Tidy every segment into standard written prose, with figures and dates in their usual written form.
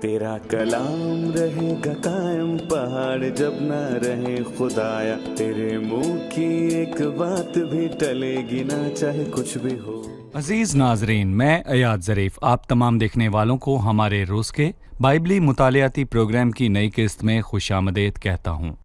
तेरा कलाम रहेगा कायम पहाड़ जब ना रहे खुदाया, तेरे मुंह की एक बात भी टलेगी ना चाहे कुछ भी हो। अजीज नाजरीन, मैं अयाद ज़रीफ आप तमाम देखने वालों को हमारे रोज़ के बाइबली मुतालियाती प्रोग्राम की नई किस्त में खुशामदीद कहता हूँ।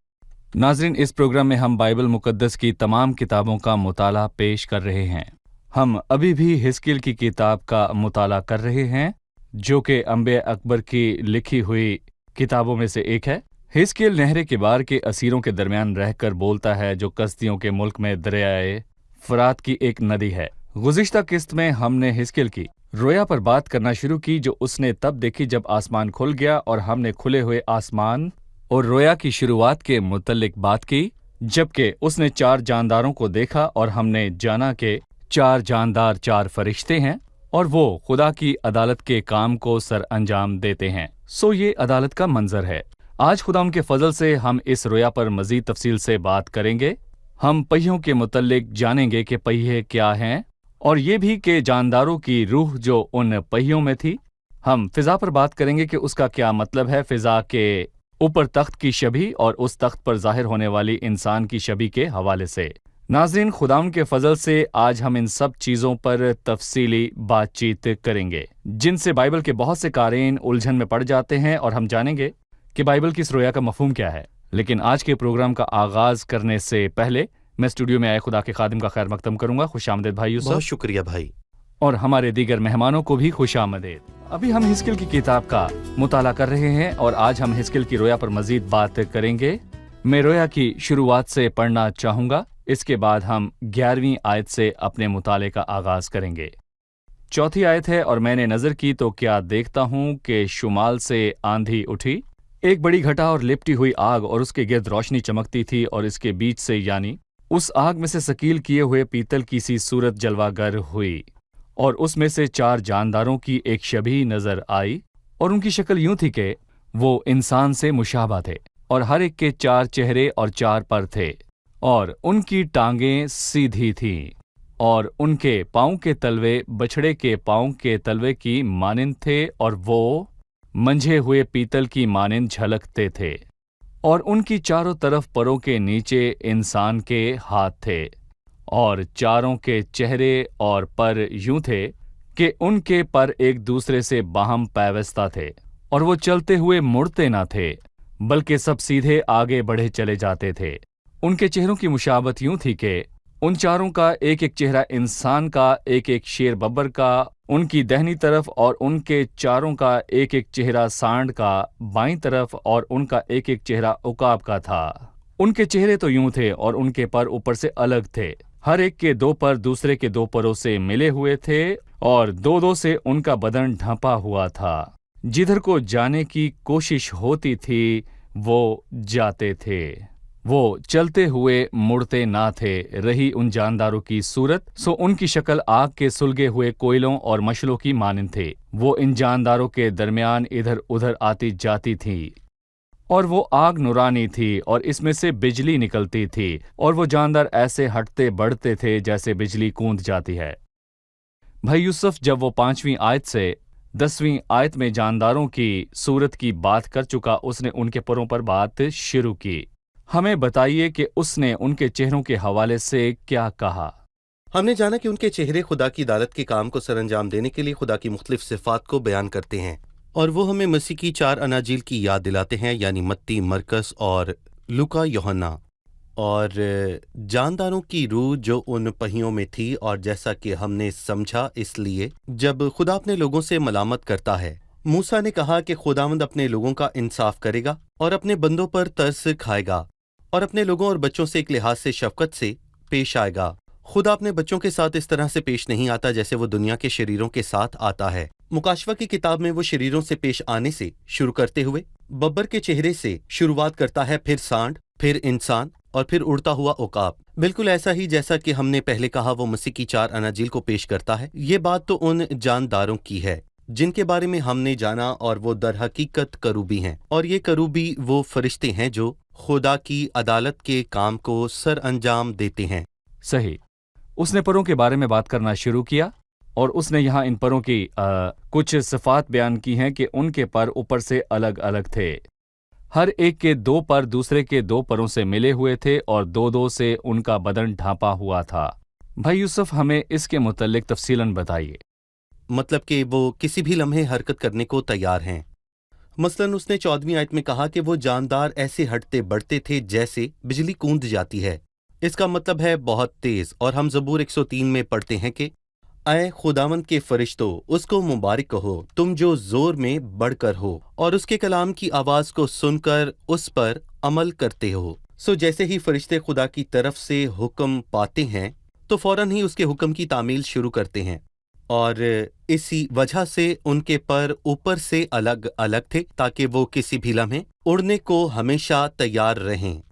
नाजरीन, इस प्रोग्राम में हम बाइबल मुकद्दस की तमाम किताबों का मुताला पेश कर रहे हैं। हम अभी भी हिस्किल की किताब का मुताला कर रहे हैं, जो कि अंबिया अकबर की लिखी हुई किताबों में से एक है। हिस्किल नहर किबार के असीरों के दरमियान रहकर बोलता है, जो कसदियों के मुल्क में दरियाए फरात की एक नदी है। गुज़िश्ता किस्त में हमने हिस्किल की रोया पर बात करना शुरू की, जो उसने तब देखी जब आसमान खुल गया, और हमने खुले हुए आसमान और रोया की शुरुआत के मुतल्लिक बात की, जबकि उसने 4 जानदारों को देखा और हमने जाना कि 4 जानदार 4 फरिश्ते हैं और वो खुदा की अदालत के काम को सर अंजाम देते हैं। सो ये अदालत का मंजर है। आज खुदा उनके फजल से हम इस रोया पर मजीद तफसील से बात करेंगे। हम पहियों के मुतल्लिक जानेंगे कि पहिए क्या हैं, और ये भी कि जानदारों की रूह जो उन पहियों में थी। हम फिजा पर बात करेंगे कि उसका क्या मतलब है, फिजा के ऊपर तख्त की शबी और उस तख्त पर जाहिर होने वाली इंसान की शबी के हवाले से। नाज़रीन, खुदाम के फजल से आज हम इन सब चीज़ों पर तफसीली बातचीत करेंगे, जिनसे बाइबल के बहुत से कारीन उलझन में पड़ जाते हैं, और हम जानेंगे कि बाइबल की इस रोया का मफहूम क्या है। लेकिन आज के प्रोग्राम का आगाज करने से पहले मैं स्टूडियो में आए खुदा के खादिम का खैर मकदम करूंगा। खुशामदीद भाई यूसुफ। बहुत शुक्रिया भाई। और हमारे दीगर मेहमानों को भी खुशामदीद। अभी हम हिस्किल की किताब का मुताला कर रहे हैं, और आज हम हिस्किल की रोया पर मजीद बात करेंगे। मैं रोया की शुरुआत से पढ़ना चाहूंगा, इसके बाद हम 11वीं आयत से अपने मुताले का आगाज करेंगे। 4थी आयत है, और मैंने नजर की तो क्या देखता हूँ कि शुमाल से आंधी उठी, एक बड़ी घटा और लिपटी हुई आग, और उसके गिर्द रोशनी चमकती थी, और इसके बीच से यानी उस आग में से सकील किए हुए पीतल की सी सूरत जलवागर हुई, और उसमें से 4 जानदारों की एक शबीह नजर आई, और उनकी शक्ल यूं थी कि वो इंसान से मुशाबा थे, और हर एक के 4 चेहरे और 4 पर थे, और उनकी टांगें सीधी थीं, और उनके पाँव के तलवे बछड़े के पाँव के तलवे की मानिंद थे, और वो मंझे हुए पीतल की मानिंद झलकते थे, और उनकी चारों तरफ परों के नीचे इंसान के हाथ थे, और चारों के चेहरे और पर यूं थे कि उनके पर एक दूसरे से बाहम पैवस्ता थे, और वो चलते हुए मुड़ते न थे, बल्कि सब सीधे आगे बढ़े चले जाते थे। उनके चेहरों की मुशाबत यूं थी कि उन चारों का एक एक चेहरा इंसान का, एक एक शेर बब्बर का उनकी दाहिनी तरफ, और उनके चारों का एक एक चेहरा सांड का बाईं तरफ, और उनका एक एक चेहरा उकाब का था। उनके चेहरे तो यूं थे, और उनके पर ऊपर से अलग थे। हर एक के 2 पर दूसरे के 2 परों से मिले हुए थे, और 2-2 से उनका बदन ढंपा हुआ था। जिधर को जाने की कोशिश होती थी वो जाते थे। वो चलते हुए मुड़ते ना थे। रही उन जानदारों की सूरत, सो उनकी शक्ल आग के सुलगे हुए कोयलों और मशलों की मानिंद थे। वो इन जानदारों के दरमियान इधर उधर आती जाती थी, और वो आग नुरानी थी, और इसमें से बिजली निकलती थी, और वो जानदार ऐसे हटते बढ़ते थे जैसे बिजली कूद जाती है। भाई यूसुफ जब वो 5वीं आयत से 10वीं आयत में जानदारों की सूरत की बात कर चुका, उसने उनके परों पर बात शुरू की। हमें बताइए कि उसने उनके चेहरों के हवाले से क्या कहा। हमने जाना कि उनके चेहरे खुदा की अदालत के काम को सरअंजाम देने के लिए खुदा की मुख्तलिफ सिफात को बयान करते हैं, और वो हमें मसीह की 4 अनाजील की याद दिलाते हैं, यानी मत्ती, मरकस और लूका यूहन्ना। और जानदारों की रूह जो उन पहियों में थी, और जैसा कि हमने समझा, इसलिए जब खुदा अपने लोगों से मलामत करता है, मूसा ने कहा कि खुदावंद अपने लोगों का इंसाफ करेगा और अपने बंदों पर तरस खाएगा, और अपने लोगों और बच्चों से एक लिहाज से शफकत से पेश आएगा। खुदा अपने बच्चों के साथ इस तरह से पेश नहीं आता जैसे वो दुनिया के शरीरों के साथ आता है। मुकाशवा की किताब में वो शरीरों से पेश आने से शुरू करते हुए बब्बर के चेहरे से शुरुआत करता है, फिर सांड, फिर इंसान, और फिर उड़ता हुआ उकाब। बिल्कुल ऐसा ही जैसा कि हमने पहले कहा, वो मसीह की 4 अनाजील को पेश करता है। ये बात तो उन जानदारों की है जिनके बारे में हमने जाना, और वो दर हकीकत करूबी हैं, और ये करूबी वो फरिश्ते हैं जो खुदा की अदालत के काम को सर अंजाम देते हैं। सही। उसने परों के बारे में बात करना शुरू किया, और उसने यहाँ इन परों की कुछ सिफात बयान की हैं कि उनके पर ऊपर से अलग अलग थे। हर एक के 2 पर दूसरे के 2 परों से मिले हुए थे और 2-2 से उनका बदन ढांपा हुआ था। भाई यूसुफ, हमें इसके मुतल्लिक तफसीलन बताइए। मतलब कि वो किसी भी लम्हे हरकत करने को तैयार हैं। मसलन उसने 14वीं आयत में कहा कि वो जानदार ऐसे हटते बढ़ते थे जैसे बिजली कूद जाती है। इसका मतलब है बहुत तेज। और हम ज़बूर 103 में पढ़ते हैं कि ऐ खुदावंद के फरिश्तों, उसको मुबारक कहो, तुम जो जोर में बढ़कर हो और उसके कलाम की आवाज को सुनकर उस पर अमल करते हो। सो जैसे ही फरिश्ते खुदा की तरफ से हुक्म पाते हैं तो फौरन ही उसके हुक्म की तामील शुरू करते हैं, और इसी वजह से उनके पर ऊपर से अलग अलग थे ताकि वो किसी भी लम्हे उड़ने को हमेशा तैयार रहें।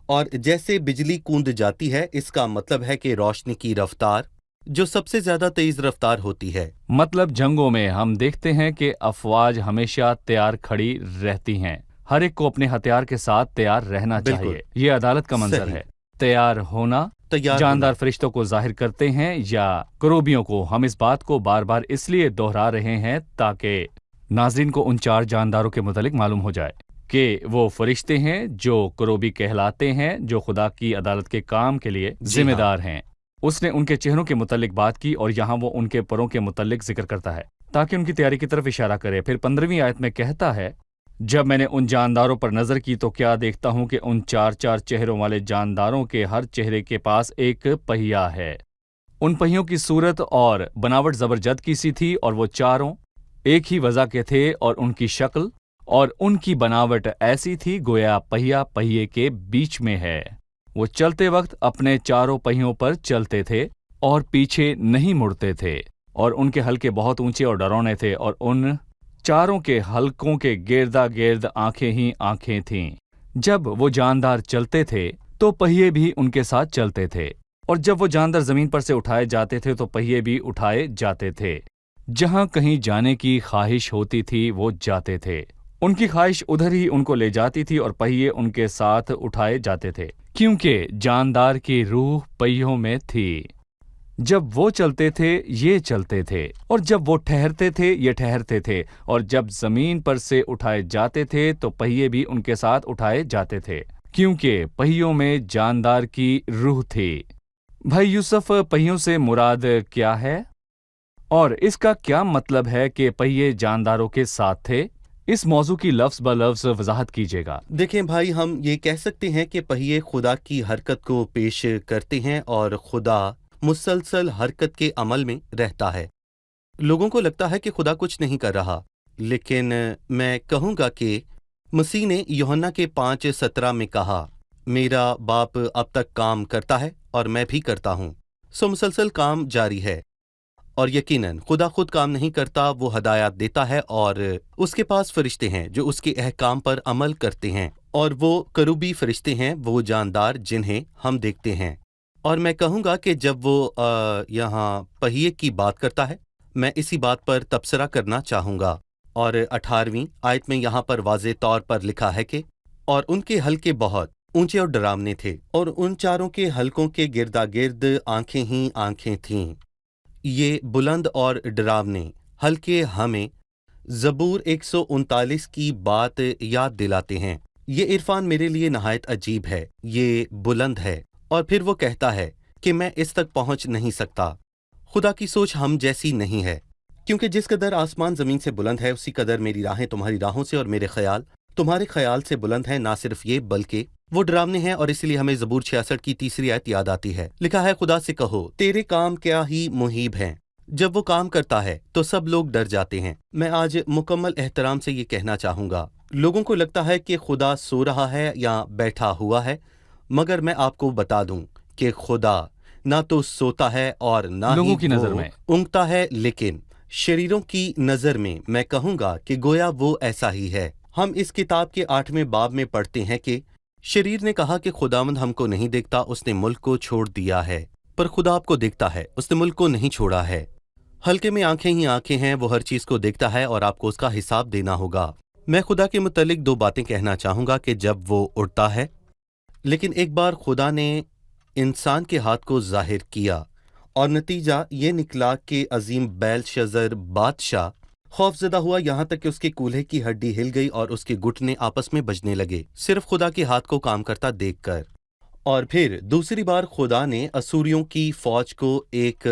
और जैसे बिजली कूद जाती है, इसका मतलब है कि रोशनी की रफ्तार जो सबसे ज्यादा तेज रफ्तार होती है। मतलब जंगों में हम देखते हैं कि अफवाज हमेशा तैयार खड़ी रहती हैं। हर एक को अपने हथियार के साथ तैयार रहना बिल्कुल। चाहिए। ये अदालत का मंजर सही। है। तैयार होना तैयार जानदार होना। फरिश्तों को जाहिर करते हैं या करूबियों को। हम इस बात को बार बार इसलिए दोहरा रहे हैं ताकि नाज़रीन को उन 4 जानदारों के मुतालिक मालूम हो जाए कि वो फरिश्ते हैं जो करूबी कहलाते हैं, जो खुदा की अदालत के काम के लिए जिम्मेदार हैं। उसने उनके चेहरों के मुतालिक बात की और यहाँ वो उनके परों के मुतालिक जिक्र करता है ताकि उनकी तैयारी की तरफ इशारा करे। फिर 15वीं आयत में कहता है, जब मैंने उन जानदारों पर नजर की तो क्या देखता हूं कि उन 4-4 चेहरों वाले जानदारों के हर चेहरे के पास एक पहिया है। उन पहियों की सूरत और बनावट जबरजद की सी थी और वो चारों एक ही वजह के थे और उनकी शक्ल और उनकी बनावट ऐसी थी गोया पहिया पहिए के बीच में है। वो चलते वक्त अपने चारों पहियों पर चलते थे और पीछे नहीं मुड़ते थे, और उनके हलके बहुत ऊंचे और डरौने थे, और उन चारों के हलकों के गिर्दा गिर्द आंखें ही आंखें थीं। जब वो जानदार चलते थे तो पहिए भी उनके साथ चलते थे, और जब वो जानदार जमीन पर से उठाए जाते थे तो पहिए भी उठाए जाते थे। जहां कहीं जाने की ख्वाहिश होती थी वो जाते थे। उनकी ख्वाहिश उधर ही उनको ले जाती थी और पहिए उनके साथ उठाए जाते थे, क्योंकि जानदार की रूह पहियों में थी। जब वो चलते थे ये चलते थे, और जब वो ठहरते थे ये ठहरते थे, और जब जमीन पर से उठाए जाते थे तो पहिए भी उनके साथ उठाए जाते थे, क्योंकि पहियों में जानदार की रूह थी। भाई यूसुफ, पहियों से मुराद क्या है और इसका क्या मतलब है कि पहिए जानदारों के साथ थे? इस मौजू की लफ्ज़ ब लफ्ज़ वजाहत कीजिएगा। देखें भाई, हम ये कह सकते हैं कि पहिए खुदा की हरकत को पेश करते हैं और खुदा मुसलसल हरकत के अमल में रहता है। लोगों को लगता है कि खुदा कुछ नहीं कर रहा, लेकिन मैं कहूँगा कि मसीह ने यूहन्ना के 5:17 में कहा, मेरा बाप अब तक काम करता है और मैं भी करता हूँ। सो मुसलसल काम जारी है, और यकीनन खुदा खुद काम नहीं करता, वो हदायत देता है और उसके पास फरिश्ते हैं जो उसके अहकाम पर अमल करते हैं, और वो करूबी फरिश्ते हैं, वो जानदार जिन्हें हम देखते हैं। और मैं कहूँगा कि जब वो यहाँ पहिए की बात करता है, मैं इसी बात पर तबसरा करना चाहूँगा। और 18वीं आयत में यहाँ पर वाज़े तौर पर लिखा है कि और उनके हलके बहुत ऊंचे और डरावने थे, और उन चारों के हलकों के गिरदा गिर्द आंखें ही आंखें थीं। ये बुलंद और डरावने हल्के हमें ज़बूर 139 की बात याद दिलाते हैं। ये इरफान मेरे लिए नहायत अजीब है, ये बुलंद है, और फिर वो कहता है कि मैं इस तक पहुंच नहीं सकता। खुदा की सोच हम जैसी नहीं है, क्योंकि जिस कदर आसमान ज़मीन से बुलंद है उसी कदर मेरी राहें तुम्हारी राहों से और मेरे ख्याल तुम्हारे ख्याल से बुलंद हैं। ना सिर्फ ये बल्कि वो डरावने हैं, और इसलिए हमें ज़बूर 66 की 3री आयत याद आती है। लिखा है, खुदा से कहो तेरे काम क्या ही मुहीब हैं। जब वो काम करता है तो सब लोग डर जाते हैं। मैं आज मुकम्मल एहतराम से ये कहना चाहूँगा, लोगों को लगता है कि खुदा सो रहा है या बैठा हुआ है, मगर मैं आपको बता दूं कि खुदा ना तो सोता है और ना लोगों ही की नज़र वो में ऊँघता है, लेकिन शरीरों की नज़र में मैं कहूँगा कि गोया वो ऐसा ही है। हम इस किताब के 8वें बाब में पढ़ते हैं कि शरीर ने कहा कि खुदावंद हमको नहीं देखता, उसने मुल्क को छोड़ दिया है। पर खुदा आपको देखता है, उसने मुल्क को नहीं छोड़ा है। हल्के में आंखें ही आंखें हैं, वो हर चीज़ को देखता है और आपको उसका हिसाब देना होगा। मैं खुदा के मुतल्लिक 2 बातें कहना चाहूँगा कि जब वो उड़ता है, लेकिन एक बार खुदा ने इंसान के हाथ को जाहिर किया اور نتیجہ یہ نکلا کہ عظیم بیلشزر بادشاہ خوفزدہ ہوا، یہاں تک کہ اس کے کولہے کی ہڈی ہل گئی اور اس کے گھٹنے آپس میں بجنے لگے، صرف خدا کے ہاتھ کو کام کرتا دیکھ کر۔ اور پھر دوسری بار خدا نے اسوریوں کی فوج کو ایک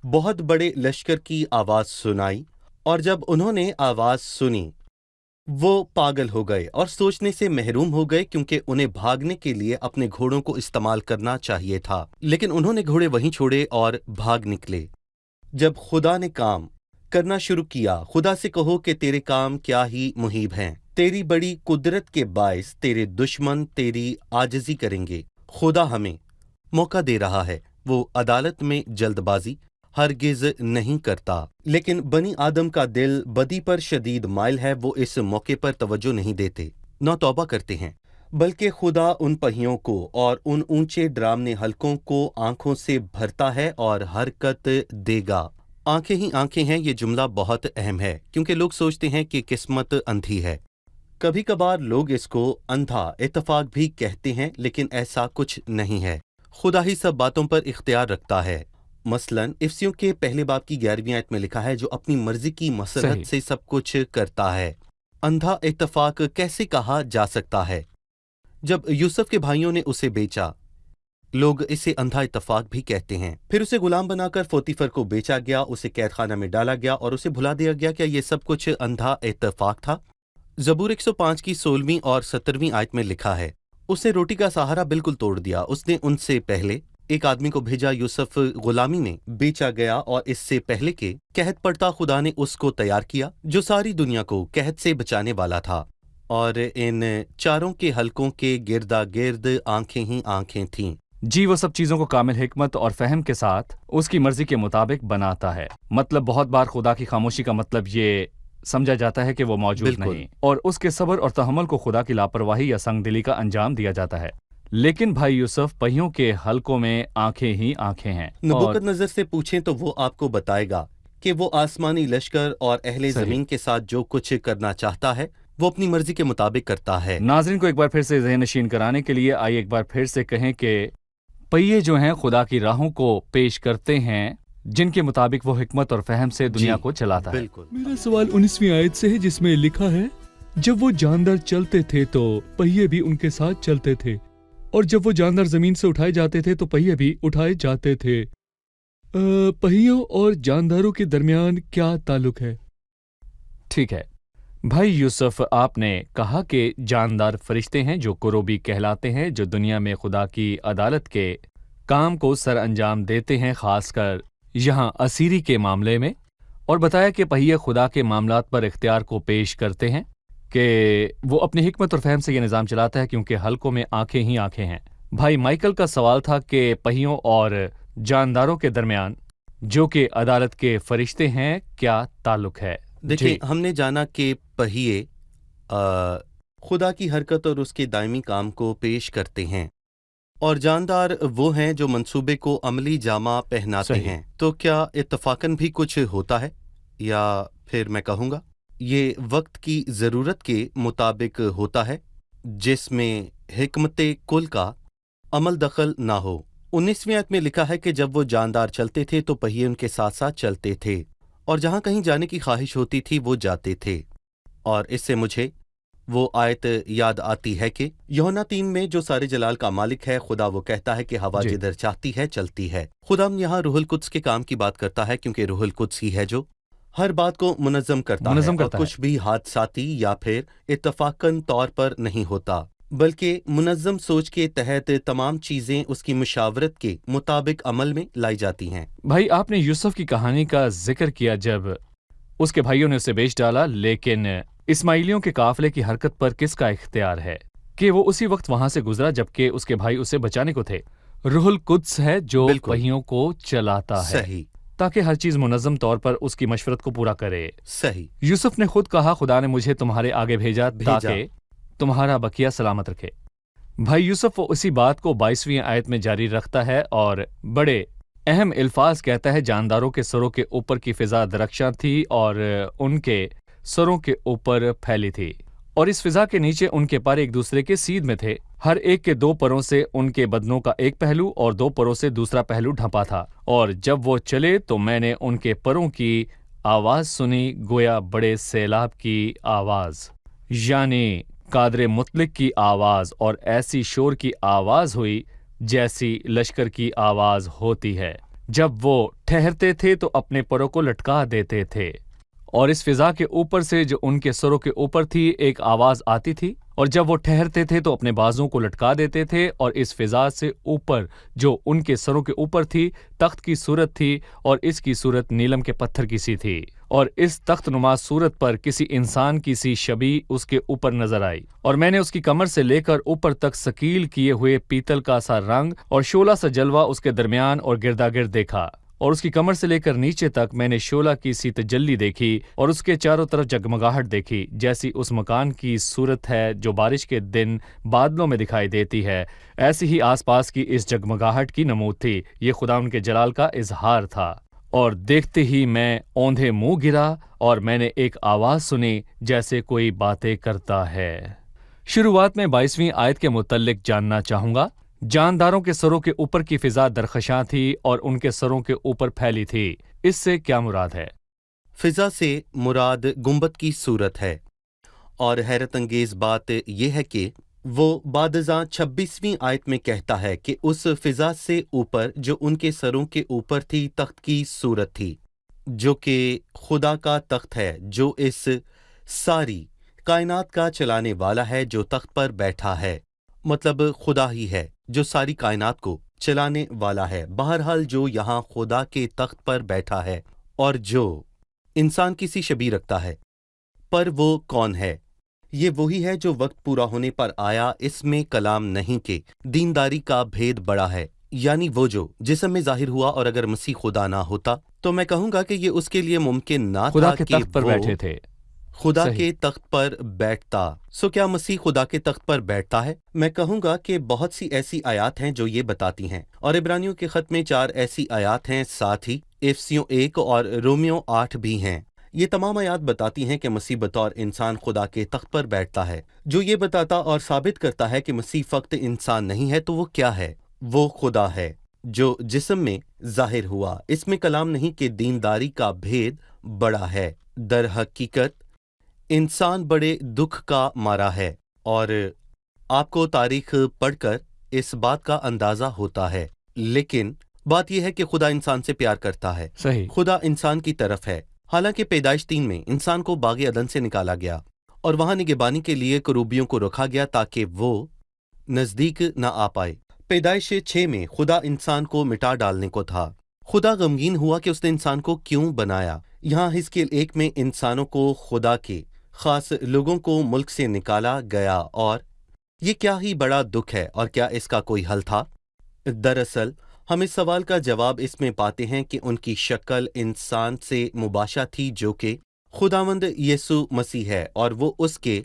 بہت بڑے لشکر کی آواز سنائی، اور جب انہوں نے آواز سنی وہ پاگل ہو گئے اور سوچنے سے محروم ہو گئے، کیونکہ انہیں بھاگنے کے لیے اپنے گھوڑوں کو استعمال کرنا چاہیے تھا، لیکن انہوں نے گھوڑے وہیں چھوڑے اور بھاگ نکلے۔ جب خدا نے کام کرنا شروع کیا، خدا سے کہو کہ تیرے کام کیا ہی مہیب ہیں، تیری بڑی قدرت کے باعث تیرے دشمن تیری عاجزی کریں گے۔ خدا ہمیں موقع دے رہا ہے، وہ عدالت میں جلد بازی ہرگز نہیں کرتا، لیکن بنی آدم کا دل بدی پر شدید مائل ہے، وہ اس موقع پر توجہ نہیں دیتے، نہ توبہ کرتے ہیں، بلکہ خدا ان پہیوں کو اور ان اونچے ڈرامنے حلقوں کو آنکھوں سے بھرتا ہے اور حرکت دے گا۔ آنکھیں ہی آنکھیں ہیں، یہ جملہ بہت اہم ہے، کیونکہ لوگ سوچتے ہیں کہ قسمت اندھی ہے۔ کبھی کبھار لوگ اس کو اندھا اتفاق بھی کہتے ہیں، لیکن ایسا کچھ نہیں ہے۔ خدا ہی سب باتوں پر اختیار رکھتا ہے۔ مثلاً افسیوں کے پہلے باب کی 11ویں آیت میں لکھا ہے، جو اپنی مرضی کی مسرت صحیح۔ سے سب کچھ کرتا ہے۔ اندھا اتفاق کیسے کہا جا سکتا ہے؟ جب یوسف کے بھائیوں نے اسے بیچا، لوگ اسے اندھا اتفاق بھی کہتے ہیں۔ پھر اسے غلام بنا کر پوتیفر کو بیچا گیا، اسے قید خانہ میں ڈالا گیا اور اسے بھلا دیا گیا۔ کیا یہ سب کچھ اندھا اتفاق تھا؟ زبور 105 کی 16ویں اور 17ویں آیت میں لکھا ہے، اس نے روٹی کا سہارا بالکل توڑ دیا، اس نے ان سے پہلے ایک آدمی کو بھیجا، یوسف غلامی میں بیچا گیا، اور اس سے پہلے کہ قحط پڑتا خدا نے اس کو تیار کیا جو ساری دنیا کو قحط سے بچانے والا تھا، اور ان چاروں کے حلقوں کے گردا گرد آنکھیں ہی آنکھیں تھیں۔ جی، وہ سب چیزوں کو کامل حکمت اور فہم کے ساتھ اس کی مرضی کے مطابق بناتا ہے۔ مطلب بہت بار خدا کی خاموشی کا مطلب یہ سمجھا جاتا ہے کہ وہ موجود بالکل۔ نہیں، اور اس کے صبر اور تحمل کو خدا کی لاپرواہی یا سنگ دلی کا انجام دیا جاتا ہے۔ لیکن بھائی یوسف، پہیوں کے حلقوں میں آنکھیں ہی آنکھیں ہیں، اور نبوکد نظر سے پوچھیں تو وہ آپ کو بتائے گا کہ وہ آسمانی لشکر اور اہل صحیح۔ زمین کے ساتھ جو کچھ کرنا چاہتا ہے وہ اپنی مرضی کے مطابق کرتا ہے۔ ناظرین کو ایک بار پھر سے ذہن نشین کرانے کے لیے آئیے ایک بار پھر سے کہیں کہ پہیے جو ہیں خدا کی راہوں کو پیش کرتے ہیں، جن کے مطابق وہ حکمت اور فہم سے دنیا جی، کو چلاتا ہے۔ بالکل۔ میرا سوال 19ویں آیت سے ہے، جس میں لکھا ہے، جب وہ جاندار چلتے تھے تو پہیے بھی ان کے ساتھ چلتے تھے، اور جب وہ جاندار زمین سے اٹھائے جاتے تھے تو پہیے بھی اٹھائے جاتے تھے۔ پہیوں اور جانداروں کے درمیان کیا تعلق ہے؟ ٹھیک ہے بھائی یوسف، آپ نے کہا کہ جاندار فرشتے ہیں جو کروبی کہلاتے ہیں، جو دنیا میں خدا کی عدالت کے کام کو سر انجام دیتے ہیں، خاص کر یہاں اسیری کے معاملے میں، اور بتایا کہ پہیے خدا کے معاملات پر اختیار کو پیش کرتے ہیں، کہ وہ اپنی حکمت اور فہم سے یہ نظام چلاتا ہے، کیونکہ حلقوں میں آنکھیں ہی آنکھیں ہیں۔ بھائی مائیکل کا سوال تھا کہ پہیوں اور جانداروں کے درمیان، جو کہ عدالت کے فرشتے ہیں، کیا تعلق ہے؟ دیکھیں، ہم نے جانا کہ پہیے خدا کی حرکت اور اس کے دائمی کام کو پیش کرتے ہیں، اور جاندار وہ ہیں جو منصوبے کو عملی جامہ پہناتے صحیح۔ ہیں۔ تو کیا اتفاقاً بھی کچھ ہوتا ہے، یا پھر میں کہوں گا یہ وقت کی ضرورت کے مطابق ہوتا ہے، جس میں حکمت کل کا عمل دخل نہ ہو۔ 19ویں آیت میں لکھا ہے کہ جب وہ جاندار چلتے تھے تو پہیے ان کے ساتھ ساتھ چلتے تھے، اور جہاں کہیں جانے کی خواہش ہوتی تھی وہ جاتے تھے۔ اور اس سے مجھے وہ آیت یاد آتی ہے کہ یوحنا 3 میں جو سارے جلال کا مالک ہے، خدا وہ کہتا ہے کہ ہوا جی۔ جدھر چاہتی ہے چلتی ہے۔ خدا یہاں روح القدس کے کام کی بات کرتا ہے، کیونکہ روح القدس ہی ہے جو ہر بات کو منظم کرتا ہے، اور کچھ بھی حادثاتی یا پھر اتفاقاً طور پر نہیں ہوتا، بلکہ منظم سوچ کے تحت تمام چیزیں اس کی مشاورت کے مطابق عمل میں لائی جاتی ہیں۔ بھائی آپ نے یوسف کی کہانی کا ذکر کیا جب اس کے بھائیوں نے اسے بیچ ڈالا، لیکن اسماعیلیوں کے قافلے کی حرکت پر کس کا اختیار ہے کہ وہ اسی وقت وہاں سے گزرا جبکہ اس کے بھائی اسے بچانے کو تھے؟ روح القدس ہے جو بالکل۔ پہیوں کو چلاتا ہے، صحیح، تاکہ ہر چیز منظم طور پر اس کی مشورت کو پورا کرے۔ صحیح، یوسف نے خود کہا، خدا نے مجھے تمہارے آگے بھیجا تاکہ تمہارا بقیہ سلامت رکھے۔ بھائی یوسف وہ اسی بات کو 22ویں آیت میں جاری رکھتا ہے اور بڑے اہم الفاظ کہتا ہے، جانداروں کے سروں کے اوپر کی فضا درخشاں تھی اور ان کے سروں کے اوپر پھیلی تھی، और इस फिजा के नीचे उनके पर एक दूसरे के सीध में थे। हर एक के 2 परों से उनके बदनों का एक पहलू और 2 परों से दूसरा पहलू ढंपा था। और जब वो चले तो मैंने उनके परों की आवाज सुनी, गोया बड़े सैलाब की आवाज, यानी कादरे मुतलिक की आवाज, और ऐसी शोर की आवाज हुई जैसी लश्कर की आवाज होती है। जब वो ठहरते थे तो अपने परों को लटका देते थे, और इस फिजा के ऊपर से जो उनके सरों के ऊपर थी एक आवाज आती थी, और जब वो ठहरते थे तो अपने बाजुओं को लटका देते थे। और इस फिजा से ऊपर जो उनके सरों के ऊपर थी तख्त की सूरत थी, और इसकी सूरत नीलम के पत्थर की सी थी, और इस तख्त नुमा सूरत पर किसी इंसान की सी शबी उसके ऊपर नजर आई। और मैंने उसकी कमर से लेकर ऊपर तक सकील किए हुए पीतल का सा रंग और शोला सा जलवा उसके दरमियान और गिरदागिर्द देखा, और उसकी कमर से लेकर नीचे तक मैंने शोला की सी तजल्ली देखी, और उसके चारों तरफ जगमगाहट देखी जैसी उस मकान की सूरत है जो बारिश के दिन बादलों में दिखाई देती है। ऐसी ही आसपास की इस जगमगाहट की नमूद थी। ये खुदा उनके जलाल का इजहार था। और देखते ही मैं औंधे मुंह गिरा, और मैंने एक आवाज सुनी जैसे कोई बातें करता है। शुरुआत में 22वीं आयत के मुतल्लिक जानना चाहूंगा। जानदारों के सरों के ऊपर की फिजा दरखशां थी और उनके सरों के ऊपर फैली थी। इससे क्या मुराद है? फिजा से मुराद गुंबद की सूरत है, और हैरत अंगेज बात यह है कि वो बादज़ां 26वीं आयत में कहता है कि उस फिजा से ऊपर जो उनके सरों के ऊपर थी तख्त की सूरत थी, जो कि खुदा का तख्त है, जो इस सारी कायनात का चलाने वाला है, जो तख्त पर बैठा है। मतलब खुदा ही है जो सारी कायनात को चलाने वाला है। बहरहाल जो यहाँ खुदा के तख्त पर बैठा है और जो इंसान की सी शबी रखता है, पर वो कौन है? ये वही है जो वक्त पूरा होने पर आया। इसमें कलाम नहीं कि दीनदारी का भेद बड़ा है, यानी वो जो जिस्म में जाहिर हुआ, और अगर मसीह खुदा ना होता तो मैं कहूंगा कि ये उसके लिए मुमकिन ना खुदा था के कि तख्त पर वो बैठे थे। खुदा सही। के तख्त पर बैठता। सो क्या मसीह खुदा के तख्त पर बैठता है? मैं कहूंगा कि बहुत सी ऐसी आयात हैं जो ये बताती हैं, और इब्रानियों के खत में 4 ऐसी आयात हैं, साथ ही इफसियों 1 और रोमियो 8 भी हैं। ये तमाम आयात बताती हैं कि मसीह बतौर इंसान खुदा के तख्त पर बैठता है। जो ये बताता और साबित करता है कि मसीह फक्त इंसान नहीं है, तो वो क्या है? वो खुदा है जो जिस्म में जाहिर हुआ। इसमें कलाम नहीं कि दीनदारी का भेद बड़ा है। दर हकीकत इंसान बड़े दुख का मारा है, और आपको तारीख पढ़कर इस बात का अंदाजा होता है। लेकिन बात यह है कि खुदा इंसान से प्यार करता है। सही। खुदा इंसान की तरफ है। हालांकि पैदाइश 3 में इंसान को बाग अदन से निकाला गया और वहां निगहबानी के लिए करूबियों को रखा गया ताकि वो नजदीक न आ पाए। पैदाइश 6 में खुदा इंसान को मिटा डालने को था। खुदा गमगीन हुआ कि उसने इंसान को क्यों बनाया। यहाँ हिजकिय्याल 1 में इंसानों को खुदा के खास लोगों को मुल्क से निकाला गया, और ये क्या ही बड़ा दुख है, और क्या इसका कोई हल था? दरअसल हम इस सवाल का जवाब इसमें पाते हैं कि उनकी शक्ल इंसान से मुबाशा थी, जो कि खुदावंद यीशु मसीह है, और वो उसके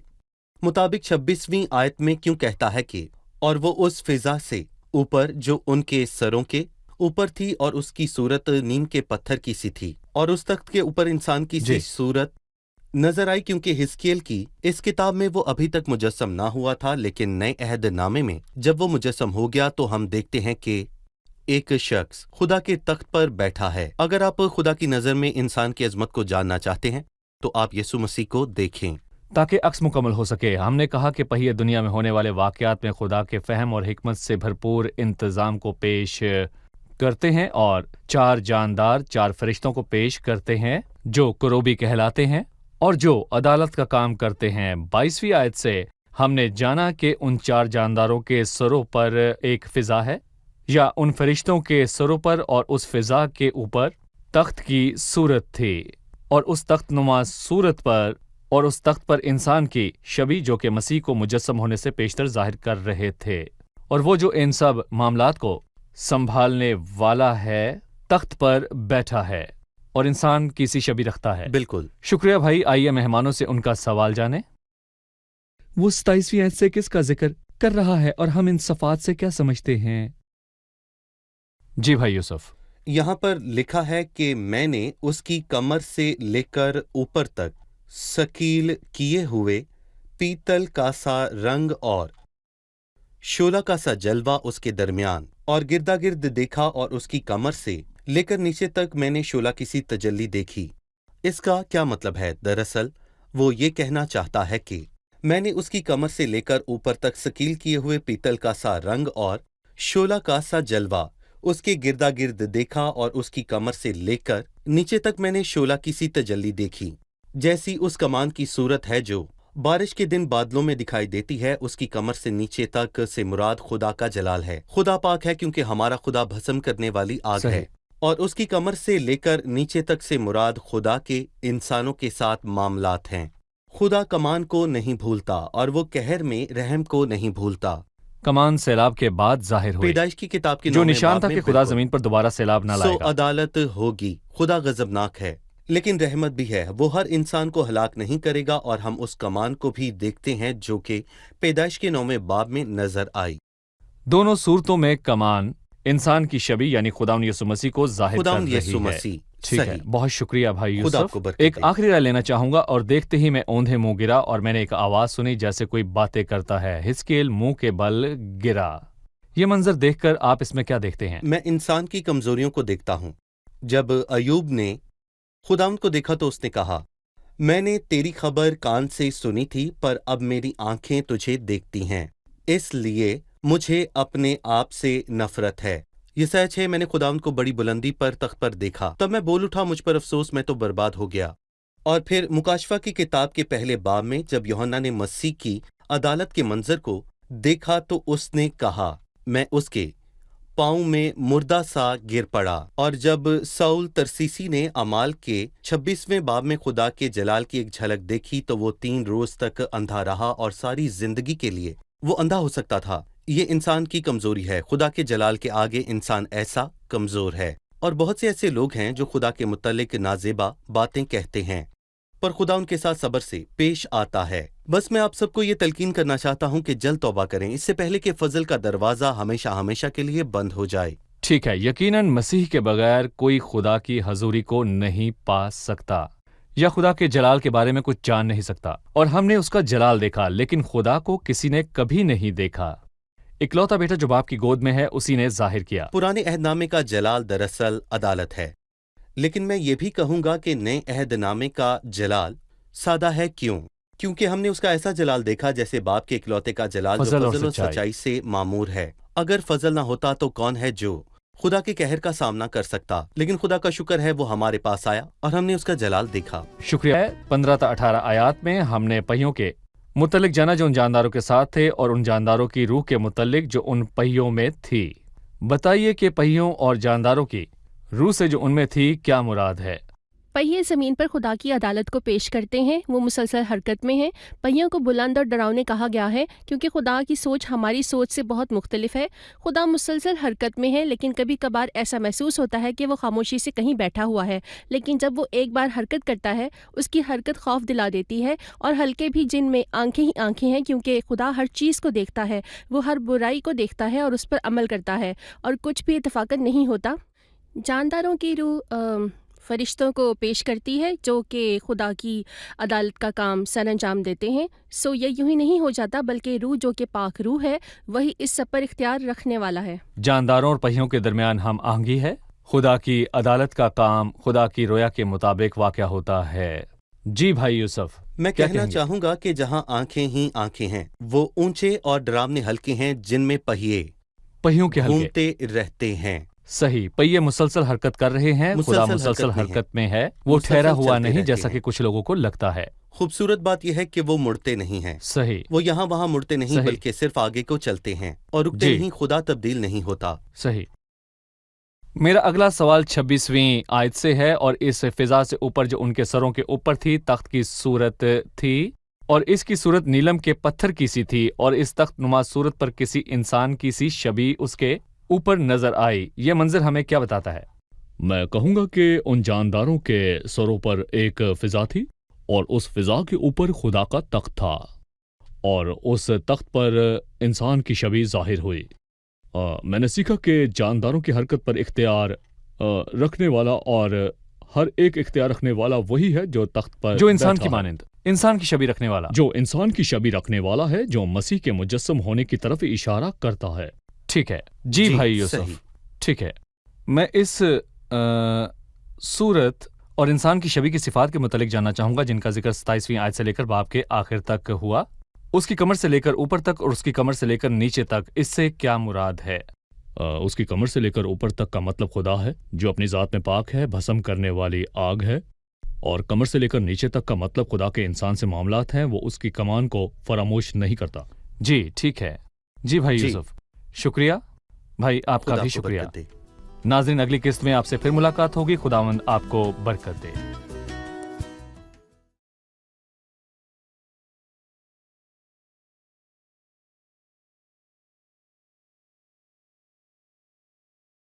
मुताबिक 26वीं आयत में क्यों कहता है कि और वो उस फिजा से ऊपर जो उनके सरों के ऊपर थी, और उसकी सूरत नीम के पत्थर की सी थी, और उस तख्त के ऊपर इंसान की सी सूरत नजर आई, क्योंकि हिजकिय्याल की इस किताब में वो अभी तक मुजस्सम ना हुआ था। लेकिन नए अहद नामे में जब वो मुजस्सम हो गया तो हम देखते हैं कि एक शख्स खुदा के तख्त पर बैठा है। अगर आप खुदा की नजर में इंसान की अजमत को जानना चाहते हैं तो आप यीशु मसीह को देखें, ताकि अक्स मुकम्मल हो सके। हमने कहा कि पहिए दुनिया में होने वाले वाक़यात में खुदा के फहम और हिकमत से भरपूर इंतज़ाम को पेश करते हैं, और 4 जानदार 4 फरिश्तों को पेश करते हैं जो करोबी कहलाते हैं और जो अदालत का काम करते हैं। 22वीं आयत से हमने जाना कि उन 4 जानदारों के सरों पर एक फिजा है, या उन फरिश्तों के सरों पर और उस फिजा के ऊपर तख्त की सूरत थी, और उस तख्त नुमा सूरत पर और उस तख्त पर इंसान की शबी जो कि मसीह को मुजस्सम होने से पेशतर जाहिर कर रहे थे। और वो जो इन सब मामलात को संभालने वाला है तख्त पर बैठा है और इंसान की सी शबी रखता है। बिल्कुल। शुक्रिया भाई। आइए मेहमानों से उनका सवाल जाने। वो 27वीं आयत से किसका जिक्र कर रहा है और हम इन सफात से क्या समझते हैं? जी भाई यूसुफ। यहाँ पर लिखा है कि मैंने उसकी कमर से लेकर ऊपर तक सकील किए हुए पीतल का सा रंग और शोला का सा जलवा उसके दरमियान, और गिरदा गिर्द देखा और उसकी कमर से लेकर नीचे तक मैंने शोला की सी तजल्ली देखी। इसका क्या मतलब है? दरअसल वो ये कहना चाहता है कि मैंने उसकी कमर से लेकर ऊपर तक सकील किए हुए पीतल का सा रंग और शोला का सा जलवा उसके गिरदा गिर्द देखा, और उसकी कमर से लेकर नीचे तक मैंने शोला की सी तजल्ली देखी, जैसी उस कमान की सूरत है जो बारिश के दिन बादलों में दिखाई देती है। उसकी कमर से नीचे तक से मुराद खुदा का जलाल है। खुदा पाक है क्योंकि हमारा खुदा भस्म करने वाली आग सही। है, और उसकी कमर से लेकर नीचे तक से मुराद खुदा के इंसानों के साथ मामलात हैं। खुदा कमान को नहीं भूलता और वो कहर में रहम को नहीं भूलता। कमान सैलाब के बाद जाहिर हुई, पैदाइश की किताब के जो 9वें निशान बाब था में कि खुदा बिल्कुल। जमीन पर दोबारा सैलाब न सो लाएगा। अदालत होगी। खुदा गजबनाक है लेकिन रहमत भी है। वो हर इंसान को हलाक नहीं करेगा, और हम उस कमान को भी देखते हैं जो कि पैदाइश के 9वें बाब में नजर आई। दोनों सूरतों में कमान इंसान की शबी यानी खुदावंद यीशु मसीह को जाहिर कर खुदावंद रही यीशु है। मसीह। ठीक है, सही। बहुत शुक्रिया भाई खुदा यूसुफ। आपको बरकत एक दे। आखिरी राय लेना चाहूंगा, और देखते ही मैं औंधे मुंह गिरा और मैंने एक आवाज सुनी जैसे कोई बातें करता है। हिजकेल मुंह के बल गिरा। ये मंजर देखकर आप इसमें क्या देखते हैं? मैं इंसान की कमजोरियों को देखता हूँ। जब अयूब ने खुदावंद को देखा तो उसने कहा, मैंने तेरी खबर कान से सुनी थी, पर अब मेरी आंखें तुझे देखती हैं, इसलिए मुझे अपने आप से नफरत है। यशायाह 6 मैंने खुदावंद को बड़ी बुलंदी पर तख्त पर देखा, तब मैं बोल उठा, मुझ पर अफसोस, मैं तो बर्बाद हो गया। और फिर मुकाशफा की किताब के पहले बाब में जब यूहन्ना ने मसीह की अदालत के मंजर को देखा तो उसने कहा, मैं उसके पाँव में मुर्दा सा गिर पड़ा। और जब साउल तरसीसी ने अमाल के 26वें बाब में खुदा के जलाल की एक झलक देखी तो वो 3 रोज तक अंधा रहा, और सारी जिंदगी के लिए वो अंधा हो सकता था। ये इंसान की कमजोरी है। खुदा के जलाल के आगे इंसान ऐसा कमजोर है। और बहुत से ऐसे लोग हैं जो खुदा के मुतल्लिक नाजेबा बातें कहते हैं, पर खुदा उनके साथ सब्र से पेश आता है। बस मैं आप सबको ये तलकीन करना चाहता हूँ कि जल्द तौबा करें, इससे पहले कि फजल का दरवाजा हमेशा हमेशा के लिए बंद हो जाए। ठीक है, यकीनन मसीह के बगैर कोई खुदा की हजूरी को नहीं पा सकता या खुदा के जलाल के बारे में कुछ जान नहीं सकता। और हमने उसका जलाल देखा, लेकिन खुदा को किसी ने कभी नहीं देखा। इकलौता बेटा जो बाप की गोद में है उसी ने जाहिर किया। पुराने अहदनामे का जलाल दरअसल अदालत है, लेकिन मैं ये भी कहूंगा कि नए अहदनामे का जलाल सादा है। क्यों? क्योंकि हमने उसका ऐसा जलाल देखा जैसे बाप के इकलौते का जलाल जो फजल और फजल और सच्चाई। सच्चाई से मामूर है। अगर फजल ना होता तो कौन है जो खुदा के कहर का सामना कर सकता? लेकिन खुदा का शुक्र है वो हमारे पास आया और हमने उसका जलाल देखा। शुक्रिया। 15 से 18 आयात में हमने पहियों के मुतल्लिक जाना जो उन जानदारों के साथ थे, और उन जानदारों की रूह के मुतल्लिक जो उन पहियों में थी। बताइए कि पहियों और जानदारों की रूह से जो उनमें थी क्या मुराद है? पहिए ज़मीन पर खुदा की अदालत को पेश करते हैं, वो मुसलसल हरकत में हैं। पहियों को बुलंद और डरावने कहा गया है क्योंकि खुदा की सोच हमारी सोच से बहुत मुख्तलिफ है। खुदा मुसलसल हरकत में है, लेकिन कभी कभार ऐसा महसूस होता है कि वो खामोशी से कहीं बैठा हुआ है। लेकिन जब वो एक बार हरकत करता है, उसकी हरकत खौफ दिला देती है। और हल्के भी जिनमें आंखें ही आंखें हैं, क्योंकि खुदा हर चीज़ को देखता है, वो हर बुराई को देखता है और उस पर अमल करता है, और कुछ भी इत्तफाकन नहीं होता। जानदारों की रूह फरिश्तों को पेश करती है जो कि खुदा की अदालत का काम सर अंजाम देते हैं। सो ये यूं ही नहीं हो जाता, बल्कि रूह जो कि पाक रूह है वही इस सब पर इख्तियार रखने वाला है। जानदारों और पहियों के दरमियान हम आहंगी है। खुदा की अदालत का काम खुदा की रोया के मुताबिक वाक़या होता है। जी भाई यूसुफ, मैं क्या कहना कहेंगे? चाहूंगा कि जहाँ आंखें ही आंखें हैं, वो ऊंचे और डरावने हल्के हैं जिनमें पहिए पहियों के हल्के। घूमते रहते हैं। सही, पहिए मुसलसल हरकत कर रहे हैं। खुदा मुसलसल हरकत में है, वो ठहरा हुआ चलते नहीं रहते जैसा हैं। कि कुछ लोगों को लगता है। खूबसूरत बात यह है कि वो मुड़ते नहीं हैं। सही वो यहाँ वहाँ मुड़ते नहीं, सही। बल्कि सिर्फ आगे को चलते हैं और रुकते जी। नहीं। खुदा तब्दील नहीं होता। सही। मेरा अगला सवाल 26वीं आयत से है, और इस फिजा से ऊपर जो उनके सरों के ऊपर थी तख्त की सूरत थी, और इसकी सूरत नीलम के पत्थर की सी थी, और इस तख्त नुमा सूरत पर किसी इंसान की सी शबी उसके ऊपर नजर आई। ये मंजर हमें क्या बताता है? मैं कहूंगा कि उन जानदारों के सरों पर एक फिजा थी, और उस फिजा के ऊपर खुदा का तख्त था, और उस तख्त पर इंसान की शबी जाहिर हुई। मैंने सीखा कि जानदारों की हरकत पर इख्तियार रखने वाला और हर एक इख्तियार रखने वाला वही है जो तख्त पर जो इंसान बैठा की है। मानंद। इंसान की छवि रखने वाला। जो इंसान की छवि रखने वाला है, जो मसीह के मुजस्सम होने की तरफ इशारा करता है। ठीक है जी भाई सही। यूसुफ, ठीक है। मैं इस सूरत और इंसान की छवि की सिफात के मुतालिक जानना चाहूंगा जिनका जिक्र 27वीं आयत से लेकर बाब के आखिर तक हुआ। उसकी कमर से लेकर ऊपर तक और उसकी कमर से लेकर नीचे तक, इससे क्या मुराद है? उसकी कमर से लेकर ऊपर तक का मतलब खुदा है जो अपनी ज़ात में पाक है, भस्म करने वाली आग है। और कमर से लेकर नीचे तक का मतलब खुदा के इंसान से मामलात हैं, वो उसकी कमान को फरामोश नहीं करता। जी ठीक है जी भाई जी। यूसुफ, शुक्रिया भाई, आपका खुदा भी आपको शुक्रिया। बरकत दे। नाज़रीन, अगली किस्त में आपसे फिर मुलाकात होगी। खुदावंद आपको बरकत दे।